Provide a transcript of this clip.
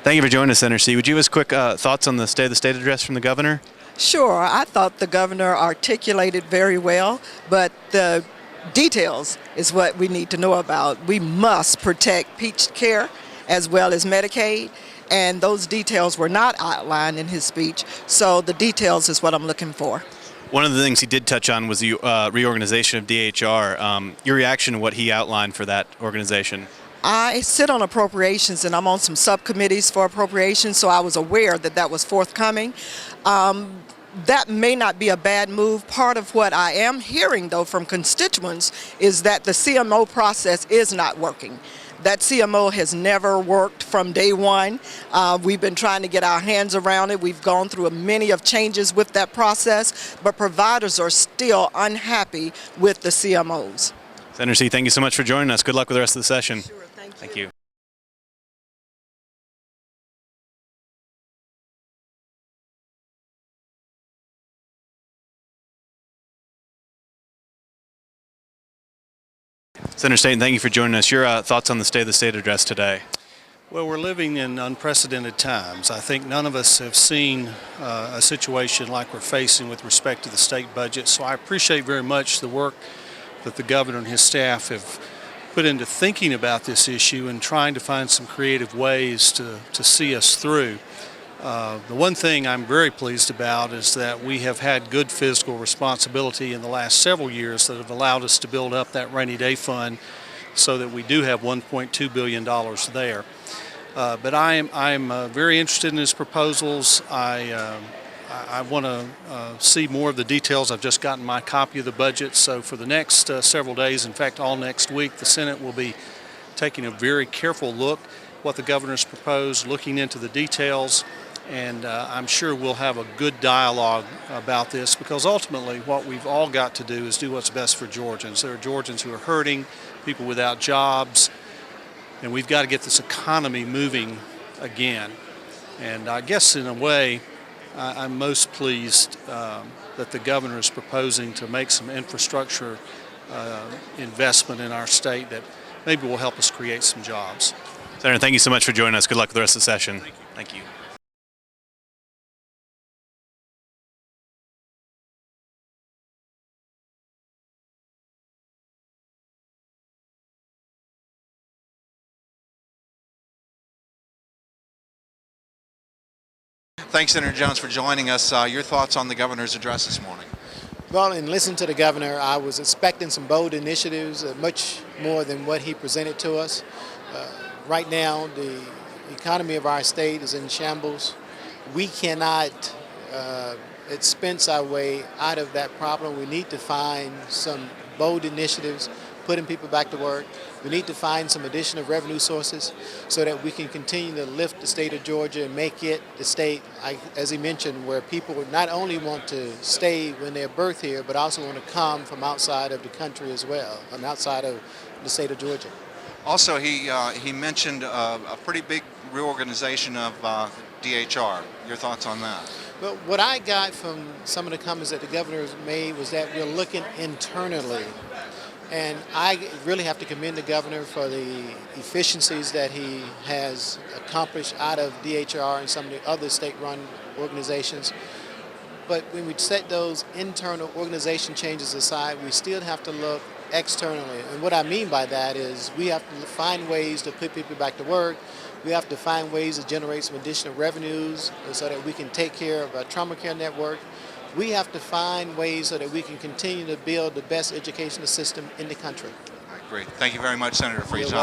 Thank you for joining us, Senator Seay. Would you give us quick thoughts on the State of the State address from the governor? Sure, I thought the governor articulated very well, but the details is what we need to know about. We must protect peach care as well as Medicaid, and those details were not outlined in his speech, so the details is what I'm looking for. One of the things he did touch on was the reorganization of DHR. Your reaction to what he outlined for that organization? I sit on appropriations, and I'm on some subcommittees for appropriations, so I was aware that that was forthcoming. That may not be a bad move. Part of what I am hearing, though, from constituents is that the CMO process is not working. That CMO has never worked from day one. We've been trying to get our hands around it. We've gone through many of changes with that process, but providers are still unhappy with the CMOs. Senator Seay, thank you so much for joining us. Good luck with the rest of the session. Sure, thank you. Thank you. Senator Staton, thank you for joining us. Your thoughts on the State of the State address today? Well, we're living in unprecedented times. I think none of us have seen a situation like we're facing with respect to the state budget, so I appreciate very much the work that the governor and his staff have put into thinking about this issue and trying to find some creative ways to see us through. The one thing I'm very pleased about is that we have had good fiscal responsibility in the last several years that have allowed us to build up that rainy day fund so that we do have $1.2 billion there. But I'm very interested in his proposals. I want to see more of the details. I've just gotten my copy of the budget, so for the next several days, in fact all next week, the Senate will be taking a very careful look at what the governor's proposed, looking into the details, and I'm sure we'll have a good dialogue about this, because ultimately what we've all got to do is do what's best for Georgians. There are Georgians who are hurting, people without jobs, and we've got to get this economy moving again. And I guess in a way, I'm most pleased that the governor is proposing to make some infrastructure investment in our state that maybe will help us create some jobs. Senator, thank you so much for joining us. Good luck with the rest of the session. Thank you. Thank you. Thanks, Senator Jones, for joining us. Your thoughts on the governor's address this morning? Well, in listening to the governor, I was expecting some bold initiatives, much more than what he presented to us. Right now, the economy of our state is in shambles. We cannot expense our way out of that problem. We need to find some bold initiatives, putting people back to work. We need to find some additional revenue sources so that we can continue to lift the state of Georgia and make it the state, as he mentioned, where people not only want to stay when they're birthed here, but also want to come from outside of the country as well, and outside of the state of Georgia. Also, he mentioned a pretty big reorganization of DHR. Your thoughts on that? Well, what I got from some of the comments that the governor made was that we're looking internally. And I really have to commend the governor for the efficiencies that he has accomplished out of DHR and some of the other state-run organizations. But when we set those internal organization changes aside, we still have to look externally. And what I mean by that is we have to find ways to put people back to work. We have to find ways to generate some additional revenues so that we can take care of our trauma care network. We have to find ways so that we can continue to build the best educational system in the country. All right, great. Thank you very much, Senator, for your time.